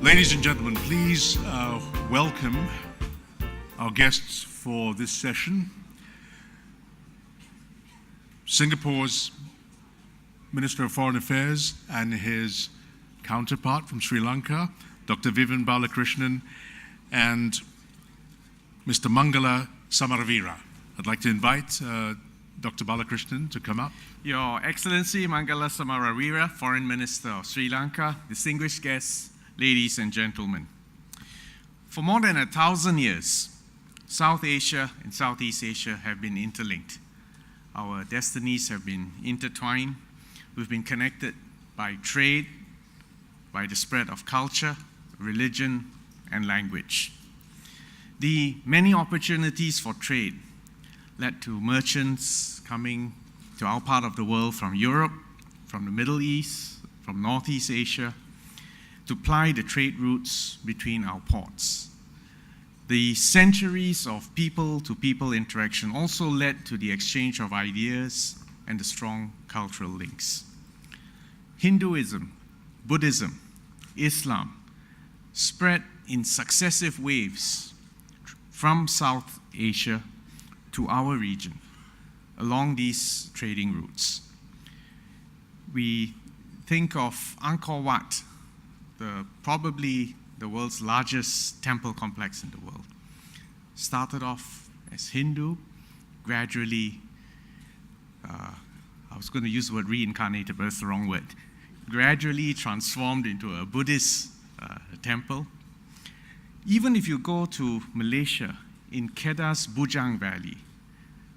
Ladies and gentlemen, please welcome our guests for this session. Singapore's Minister of Foreign Affairs and his counterpart from Sri Lanka, Dr. Vivian Balakrishnan, and Mr. Mangala Samaravira. I'd like to invite Dr. Balakrishnan to come up. Your Excellency Mangala Samaravira, Foreign Minister of Sri Lanka, distinguished guests, ladies and gentlemen. For more than 1,000 years, South Asia and Southeast Asia have been interlinked. Our destinies have been intertwined. We've been connected by trade, by the spread of culture, religion, and language. The many opportunities for trade led to merchants coming to our part of the world from Europe, from the Middle East, from Northeast Asia, to ply the trade routes between our ports. The centuries of people-to-people interaction also led to the exchange of ideas and the strong cultural links. Hinduism, Buddhism, Islam spread in successive waves from South Asia to our region along these trading routes. We think of Angkor Wat, probably the world's largest temple complex in the world. Started off as Hindu, gradually, I was going to use the word reincarnated, but that's the wrong word. Gradually transformed into a Buddhist temple. Even if you go to Malaysia, in Kedah's Bujang Valley,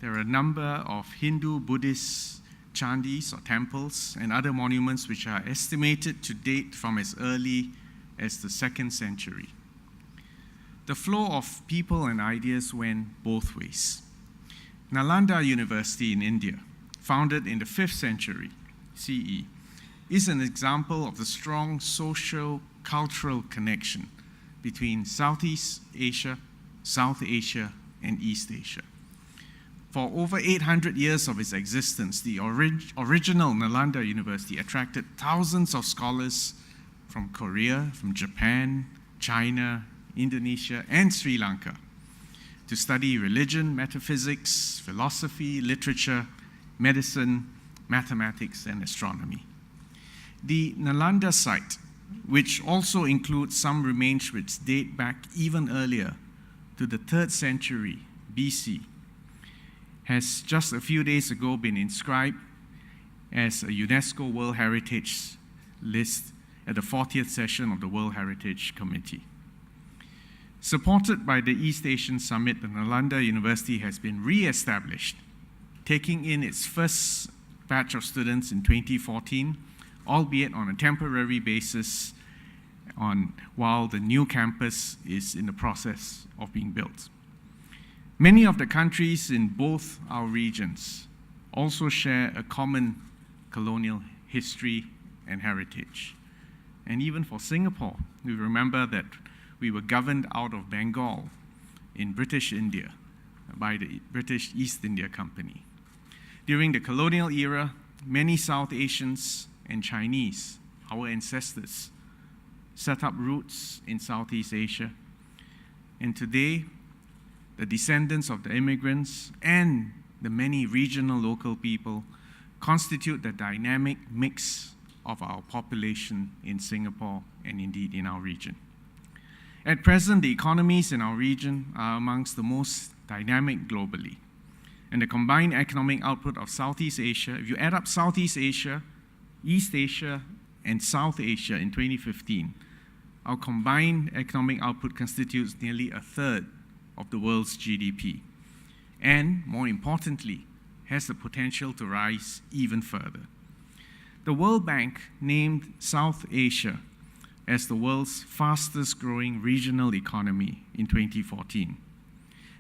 there are a number of Hindu, Buddhist chandis or temples and other monuments which are estimated to date from as early as the 2nd century. The flow of people and ideas went both ways. Nalanda University in India, founded in the 5th century CE, is an example of the strong social, cultural connection between Southeast Asia, South Asia, and East Asia. For over 800 years of its existence, the original Nalanda University attracted thousands of scholars from Korea, from Japan, China, Indonesia, and Sri Lanka to study religion, metaphysics, philosophy, literature, medicine, mathematics, and astronomy. The Nalanda site, which also includes some remains which date back even earlier to the 3rd century BC, has just a few days ago been inscribed as a UNESCO World Heritage list at the 40th session of the World Heritage Committee. Supported by the East Asian Summit, the Nalanda University has been re-established, taking in its first batch of students in 2014, albeit on a temporary basis while the new campus is in the process of being built. Many of the countries in both our regions also share a common colonial history and heritage. And even for Singapore, we remember that we were governed out of Bengal in British India by the British East India Company. During the colonial era, many South Asians and Chinese, our ancestors, set up roots in Southeast Asia. And today, the descendants of the immigrants and the many regional local people constitute the dynamic mix of our population in Singapore and indeed in our region. At present, the economies in our region are amongst the most dynamic globally. And the combined economic output of Southeast Asia, if you add up Southeast Asia, East Asia, and South Asia in 2015, our combined economic output constitutes nearly 1/3 of the world's GDP, and more importantly, has the potential to rise even further. The World Bank named South Asia as the world's fastest growing regional economy in 2014.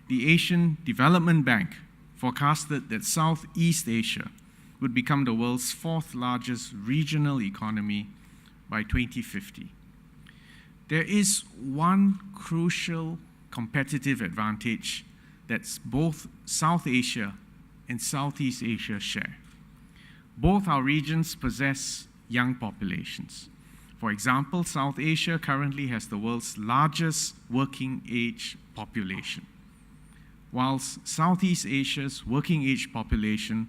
The Asian Development Bank forecasted that Southeast Asia would become the world's 4th largest regional economy by 2050. There is one crucial competitive advantage that both South Asia and Southeast Asia share. Both our regions possess young populations. For example, South Asia currently has the world's largest working age population, whilst Southeast Asia's working age population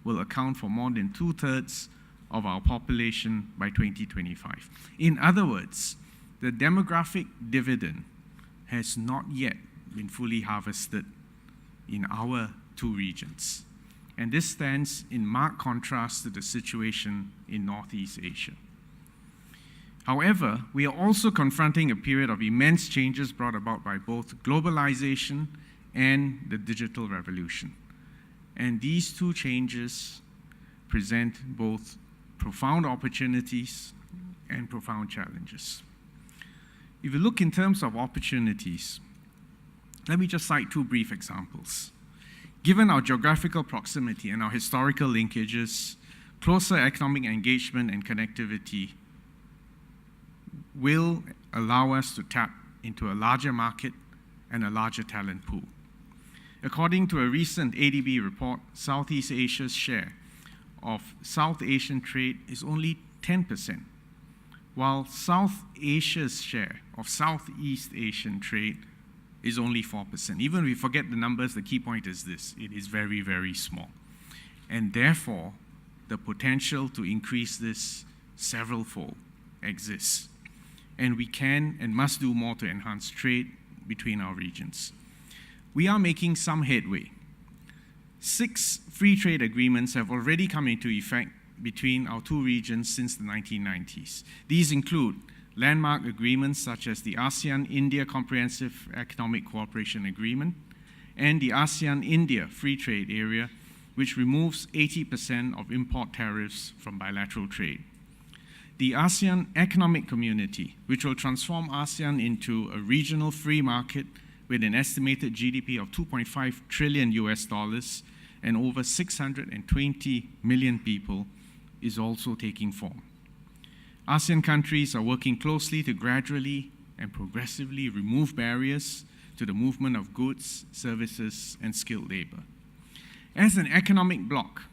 will account for more than 2/3 of our population by 2025. In other words, the demographic dividend has not yet been fully harvested in our two regions. And this stands in marked contrast to the situation in Northeast Asia. However, we are also confronting a period of immense changes brought about by both globalization and the digital revolution. And these two changes present both profound opportunities and profound challenges. If you look in terms of opportunities, let me just cite two brief examples. Given our geographical proximity and our historical linkages, closer economic engagement and connectivity will allow us to tap into a larger market and a larger talent pool. According to a recent ADB report, Southeast Asia's share of South Asian trade is only 10%, while South Asia's share of Southeast Asian trade is only 4%. Even if we forget the numbers, the key point is this: it is very, very small. And therefore, the potential to increase this several-fold exists. And we can and must do more to enhance trade between our regions. We are making some headway. 6 free trade agreements have already come into effect between our two regions since the 1990s. These include landmark agreements such as the ASEAN-India Comprehensive Economic Cooperation Agreement and the ASEAN-India Free Trade Area, which removes 80% of import tariffs from bilateral trade. The ASEAN Economic Community, which will transform ASEAN into a regional free market with an estimated GDP of $2.5 trillion and over 620 million people, is also taking form. ASEAN countries are working closely to gradually and progressively remove barriers to the movement of goods, services, and skilled labor. As an economic bloc,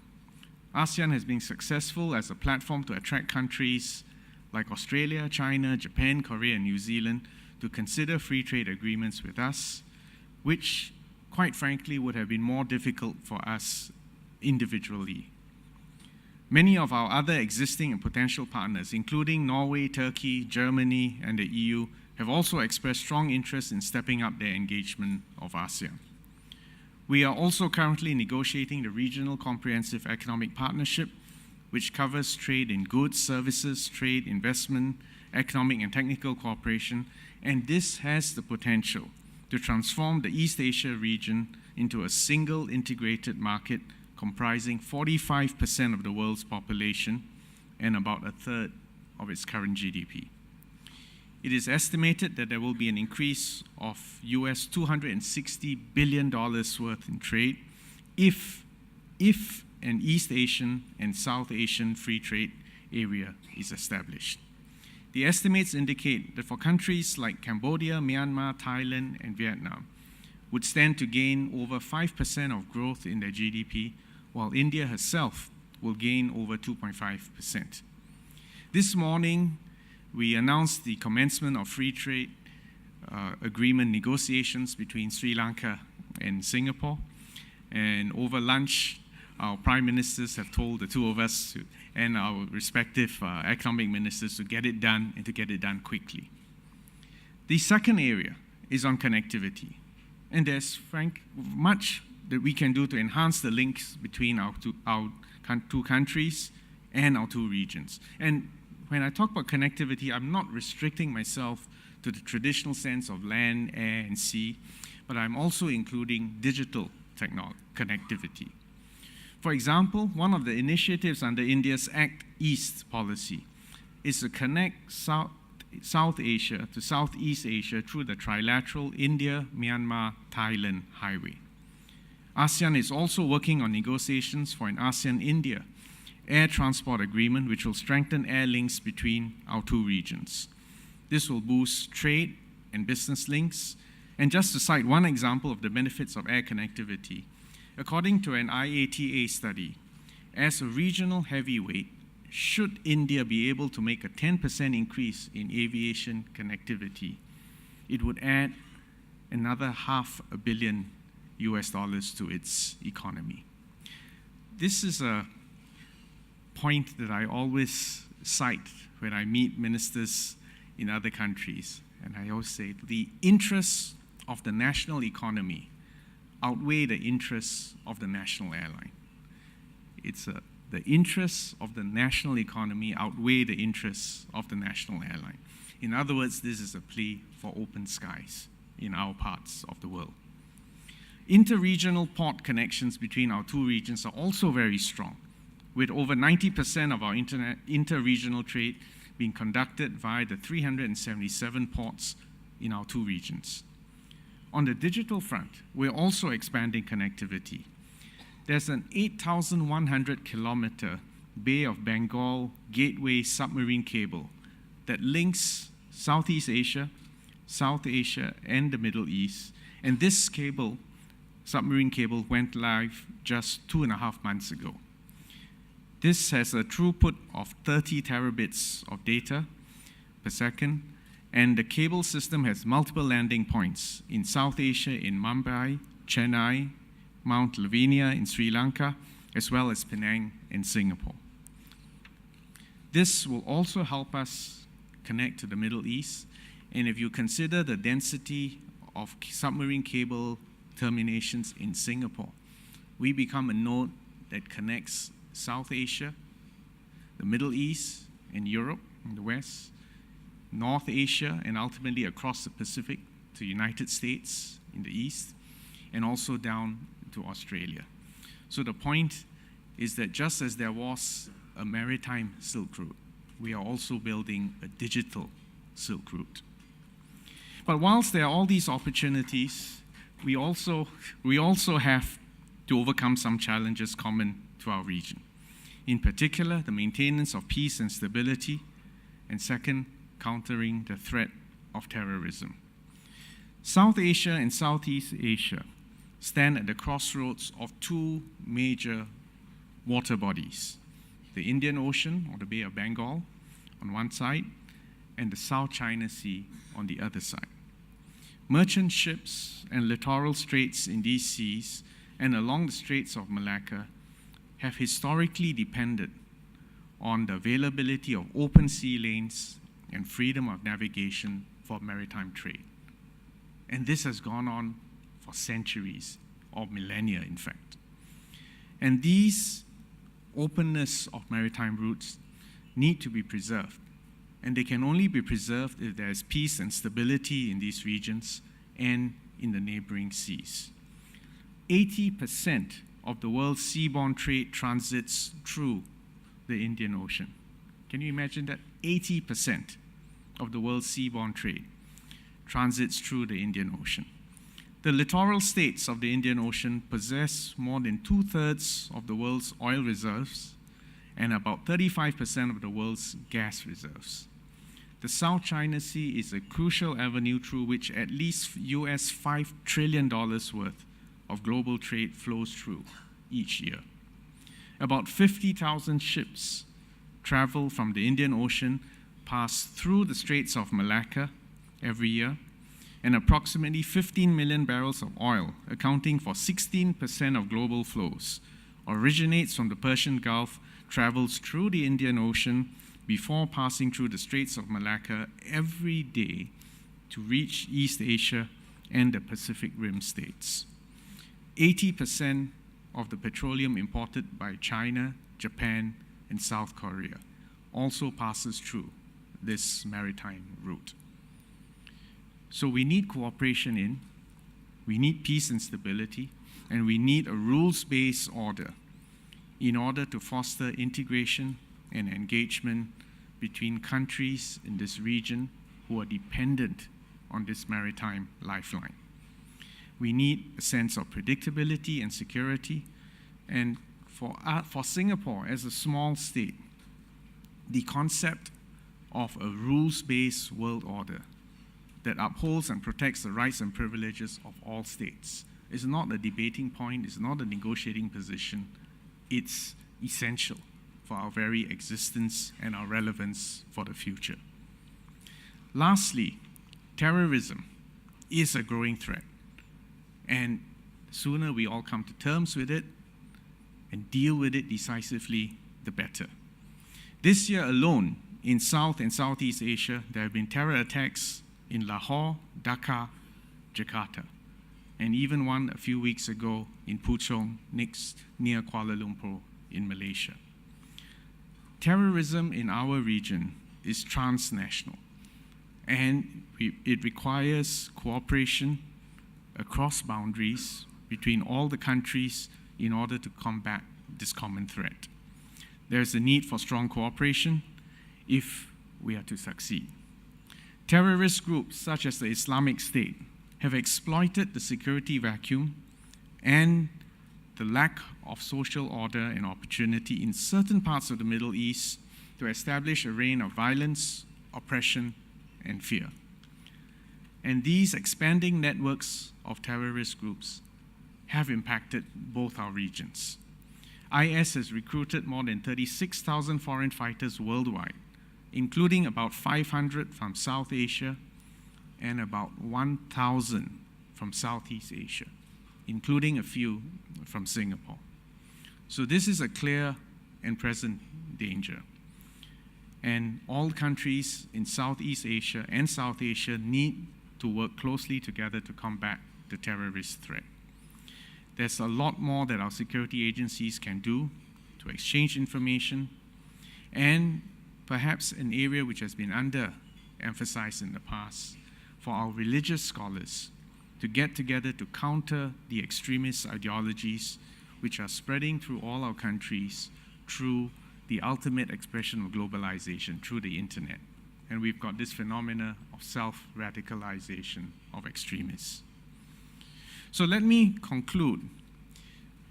ASEAN has been successful as a platform to attract countries like Australia, China, Japan, Korea, and New Zealand to consider free trade agreements with us, which, quite frankly, would have been more difficult for us individually. Many of our other existing and potential partners, including Norway, Turkey, Germany, and the EU, have also expressed strong interest in stepping up their engagement of ASEAN. We are also currently negotiating the Regional Comprehensive Economic Partnership, which covers trade in goods, services, trade, investment, economic and technical cooperation, and this has the potential to transform the East Asia region into a single integrated market comprising 45% of the world's population and about 1/3 of its current GDP. It is estimated that there will be an increase of US $260 billion worth in trade if an East Asian and South Asian free trade area is established. The estimates indicate that for countries like Cambodia, Myanmar, Thailand, and Vietnam would stand to gain over 5% of growth in their GDP, while India herself will gain over 2.5%. This morning, we announced the commencement of free trade agreement negotiations between Sri Lanka and Singapore. And over lunch, our prime ministers have told the two of us and our respective economic ministers to get it done and to get it done quickly. The second area is on connectivity. And there's much that we can do to enhance the links between our two countries and our two regions. And when I talk about connectivity, I'm not restricting myself to the traditional sense of land, air, and sea, but I'm also including digital connectivity. For example, one of the initiatives under India's Act East policy is to connect South Asia to Southeast Asia through the trilateral India-Myanmar-Thailand highway. ASEAN is also working on negotiations for an ASEAN-India air transport agreement, which will strengthen air links between our two regions. This will boost trade and business links. And just to cite one example of the benefits of air connectivity, according to an IATA study, as a regional heavyweight, should India be able to make a 10% increase in aviation connectivity, it would add another $500 million to its economy. This is a point that I always cite when I meet ministers in other countries. And I always say, the interests of the national economy outweigh the interests of the national airline. The interests of the national economy outweigh the interests of the national airline. In other words, this is a plea for open skies in our parts of the world. Interregional port connections between our two regions are also very strong, with over 90% of our interregional trade being conducted via the 377 ports in our two regions. On the digital front, we're also expanding connectivity. There's an 8,100-kilometer Bay of Bengal gateway submarine cable that links Southeast Asia, South Asia, and the Middle East. And this cable, submarine cable, went live just 2.5 months ago. This has a throughput of 30 terabits of data per second, and the cable system has multiple landing points in South Asia, in Mumbai, Chennai, Mount Lavinia in Sri Lanka, as well as Penang in Singapore. This will also help us connect to the Middle East, and if you consider the density of submarine cable terminations in Singapore, we become a node that connects South Asia, the Middle East, and Europe in the West, North Asia, and ultimately across the Pacific to the United States in the East, and also down to Australia. So the point is that just as there was a maritime Silk Route, we are also building a digital Silk Route. But whilst there are all these opportunities, we also have to overcome some challenges common to our region. In particular, the maintenance of peace and stability, and second, countering the threat of terrorism. South Asia and Southeast Asia stand at the crossroads of two major water bodies, the Indian Ocean, or the Bay of Bengal, on one side, and the South China Sea on the other side. Merchant ships and littoral straits in these seas and along the Straits of Malacca have historically depended on the availability of open sea lanes and freedom of navigation for maritime trade. And this has gone on for centuries, or millennia, in fact. And these openness of maritime routes need to be preserved. And they can only be preserved if there is peace and stability in these regions and in the neighboring seas. 80% of the world's seaborne trade transits through the Indian Ocean. Can you imagine that? 80% of the world's seaborne trade transits through the Indian Ocean. The littoral states of the Indian Ocean possess more than 2/3 of the world's oil reserves and about 35% of the world's gas reserves. The South China Sea is a crucial avenue through which at least US $5 trillion worth of global trade flows through each year. About 50,000 ships travel from the Indian Ocean, pass through the Straits of Malacca every year, and approximately 15 million barrels of oil, accounting for 16% of global flows, originates from the Persian Gulf, travels through the Indian Ocean before passing through the Straits of Malacca every day to reach East Asia and the Pacific Rim states. 80% of the petroleum imported by China, Japan, and South Korea also passes through this maritime route. So we need cooperation we need peace and stability, and we need a rules-based order in order to foster integration and engagement between countries in this region who are dependent on this maritime lifeline. We need a sense of predictability and security, and for Singapore as a small state, the concept of a rules-based world order that upholds and protects the rights and privileges of all states is not a debating point, it's not a negotiating position, it's essential for our very existence and our relevance for the future. Lastly, terrorism is a growing threat, and the sooner we all come to terms with it and deal with it decisively, the better. This year alone, in South and Southeast Asia, there have been terror attacks in Lahore, Dhaka, Jakarta, and even one a few weeks ago in Puchong, near Kuala Lumpur in Malaysia. Terrorism in our region is transnational, and it requires cooperation across boundaries between all the countries in order to combat this common threat. There's a need for strong cooperation if we are to succeed. Terrorist groups such as the Islamic State have exploited the security vacuum and the lack of social order and opportunity in certain parts of the Middle East to establish a reign of violence, oppression, and fear. And these expanding networks of terrorist groups have impacted both our regions. IS has recruited more than 36,000 foreign fighters worldwide, including about 500 from South Asia and about 1,000 from Southeast Asia, including a few from Singapore. So this is a clear and present danger. And all countries in Southeast Asia and South Asia need to work closely together to combat the terrorist threat. There's a lot more that our security agencies can do to exchange information, and perhaps an area which has been underemphasized in the past, for our religious scholars to get together to counter the extremist ideologies which are spreading through all our countries through the ultimate expression of globalization, through the internet. And we've got this phenomena of self-radicalization of extremists. So let me conclude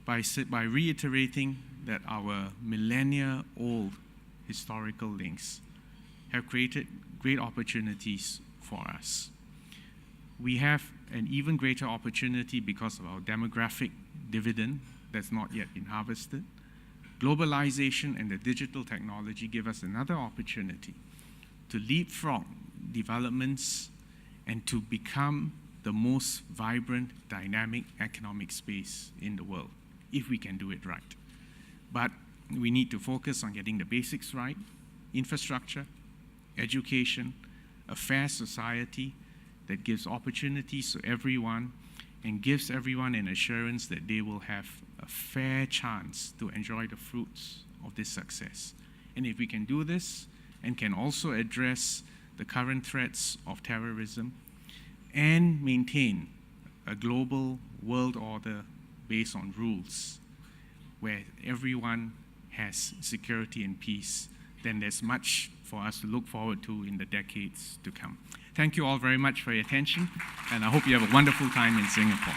by reiterating that our millennia-old historical links have created great opportunities for us. We have an even greater opportunity because of our demographic dividend that's not yet been harvested. Globalization and the digital technology give us another opportunity to leapfrog developments and to become the most vibrant, dynamic economic space in the world, if we can do it right. But we need to focus on getting the basics right: infrastructure, education, a fair society that gives opportunities to everyone and gives everyone an assurance that they will have a fair chance to enjoy the fruits of this success. And if we can do this and can also address the current threats of terrorism and maintain a global world order based on rules where everyone has security and peace, then there's much for us to look forward to in the decades to come. Thank you all very much for your attention, and I hope you have a wonderful time in Singapore.